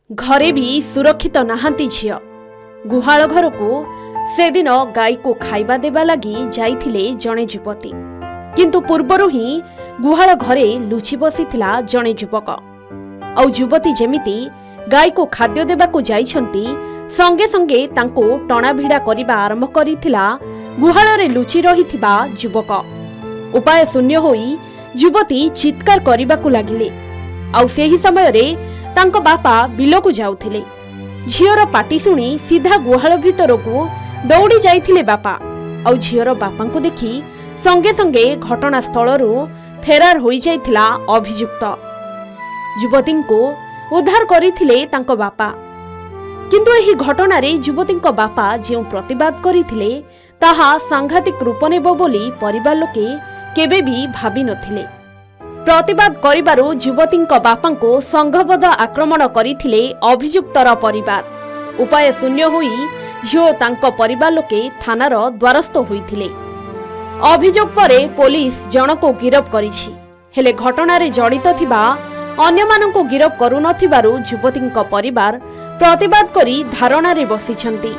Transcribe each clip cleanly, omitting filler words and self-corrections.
घरे भी सुरक्षित नहांती झियो। गुहाल घर को से दिन गाई को खाइबा देबा लगी जाइथिले जणे युवती, किंतु पूर्वरु ही गुहाल घरे लुचि बसिथिला जणे युवक। औ युवती जेमिति गाई को खाद्य देबाकू जाइछंती, संगे संगे तांको टणाभिड़ा करिबा आरंभ करिथिला गुहाल रे लुचि रहिथिबा युवक। उपाय शून्य होई युवती चित्कार करिबाकू लागिले। आउ सेही समय रे तांको बापा बिलकू जाउथिले। झियर पाटी सुनी सीधा गुहाल भितरकू दौड़ी जाइथिले बापा। आउ झियर बापांको देखि संगे संगे घटना स्थलरू फेरार होई जाइथिला अभियुक्त। युवतींको उद्धार करिथिले तांको बापा, किंतु एही घटना रे युवतींको बापा जे प्रतिवाद करिथिले ताहा सांघातिक रूप नेबो बोली परिवार लोके केबे भी भाबी नथिले। प्रतिवाद करिबारु युवतींको बापांको संघबद्ध आक्रमण करिथिले अभियुक्तर परिवार। उपाय शून्य होई झियो तांको परिवार लोके थानार द्वारस्थ होइथिले। अभियोग परे पुलिस जनको गिरफ करिछि, हेले घटना रे जड़ित थिबा अन्य माननको गिरफ करू नथिबारु युवतींको परिवार प्रतिवाद करी धारणा रे बसिछंती।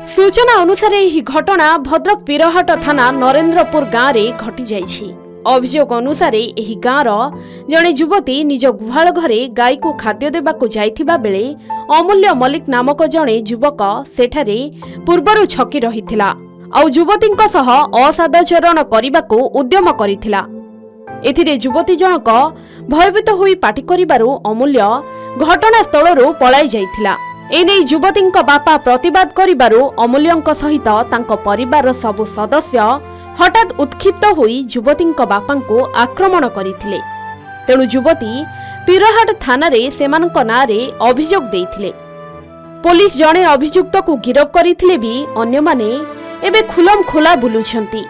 सूचना अनुसार एही घटना भद्रक पीरहाट थाना नरेंद्रपुर गाँव रे घटी जाइछि। अभियोग अनुसार एही गाँवर जणे युवती निज गुहाल घरे गाई को खाद्य देबाकू जाइथिबा बेले अमूल्य मल्लिक नामक जणे युवक सेठारे पूर्वरु छकी रहिथिला। आउ युवतींक सह असादाचरण करिबाकू उद्यम करिथिला। एथिरे युवती जनक भयभीत होई पाटी करिबारु अमूल्य घटनास्थलरू पळाई जाइथिला। एने युवतींक बापा प्रतिवाद करिबारु अमूल्यंक सहित तांको परिवार सबु सदस्य हठात उत्क्षिप्त होई युवतींक बापांको आक्रमण करिथिले। तेणु युवती पीरहाट थाना रे सेमानक नारे अभियोग देइथिले। पुलिस जणे अभियुक्त को गिरफ करिथिले भी अन्य माने एबे खुलम खोला बुलुछंती।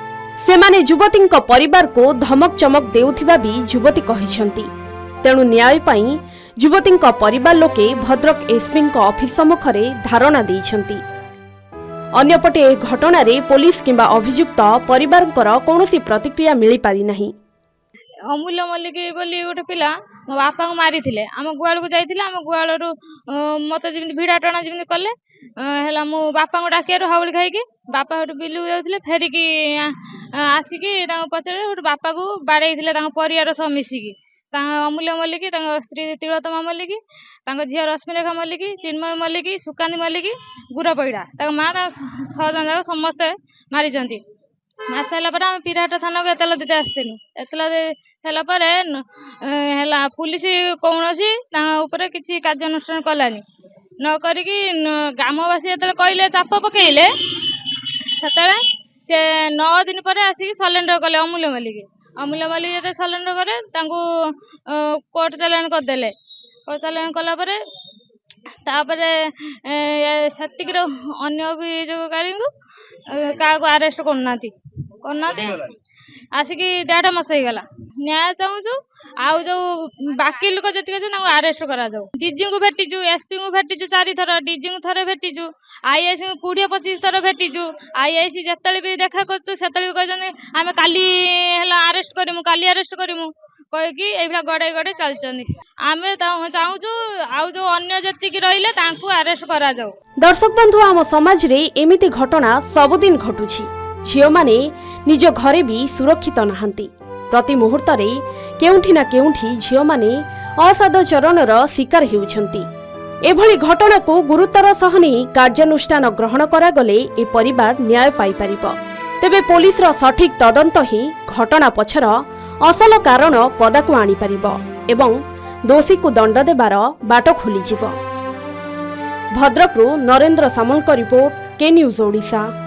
सेमाने युवतींक परिवार को धमक चमक देउथिबा भी युवती कहिछंती। तेणु न्याय पई युवतींक परिवार लोके भद्रक एसपींक ऑफिस सम्मुखरे धारणा देइछंती। अन्यपटे घटना रे पुलिस किंबा अभियुक्त परिवारकर कौनसी प्रतिक्रिया मिली पारि नहीं। अमूल्य मल्लिक बोली गोटे पिला मो बापा को मारी थिले। आम गुआल को जाइथिले। आम गुआल रु मते जिमिति भिड़ा टणा जिमिति कले हैला मो बापा को डाकियारो हावली खाइके बापा हटु बिलु जाउथिले। फेरिकी आसिकी तांको पछरे हटु बापा को बाड़ेइथिले तांको परिवार सब मिसिकी। अमूल्य मल्लिक, स्त्री तिलोत्तमा मल्लिक, झील रश्मिरेखा मल्लिक, चिन्मय मल्लिक, सुकांती मल्लिक, गुर पैड़ा माँ 6 जन जाक समस्ते मारी मार सारापर आम पीरहाट थाना को एतला देते आसलु। एतला देला पुलिस कौन किसी कार्यानुष्ठान कलानी न करिकी ग्रामवासी जो कहले चाप पकईले से 9 दिन पर आसिक सरेंडर कले। अमूल्य मल्लिक जो सरेंडर करे कोर्ट चालान करदे। कोर्ट चालान कलापर सेतिकर अन्य अभियोगकारी क्या आरेस्ट करना आसिक 1.5 मास हो गला। न्याय चाहूँ आउ जो बाकी लोक जी आरेस्ट करा जाऊ। डीजी को भेटीचु, एसपी को भेटीचु 4 थर, डीजी को थरे भेटीचु, आईआईसी को 20-25 थर भेटीचु। आईआईसी जिते भी देखा कहते आम काली आरेस्ट करमु, काली आरेस्ट करमु कहीकि एभला गड़े गड़े चलचंदी। आम चाहूँ आउ जो अन्य जतिक रहिले तांकु आरेस्ट करा जाऊ। दर्शक बंधु, आम समाज रे एमिति घटना सबुदिन घटुछि। झियो माने निज घरे भी सुरक्षित नहांती। प्रति मुहूर्त रे केउठी ना केउठी झियो माने असादाचरणर शिकार हेउछंती। एभली घटना को गुरुतर सह नै कार्यानुष्ठान ग्रहण करागले ए परिवार न्याय पाई परिबो। तेबे पुलिस रो सठिक तदंत ही घटना पछर असल कारण पदाकू आनी परिबो एवं दोषी को दंड देबार बाट खोली जिवो। भद्रकरू नरेंद्र सामलक रिपोर्ट, के न्यूज ओडिशा।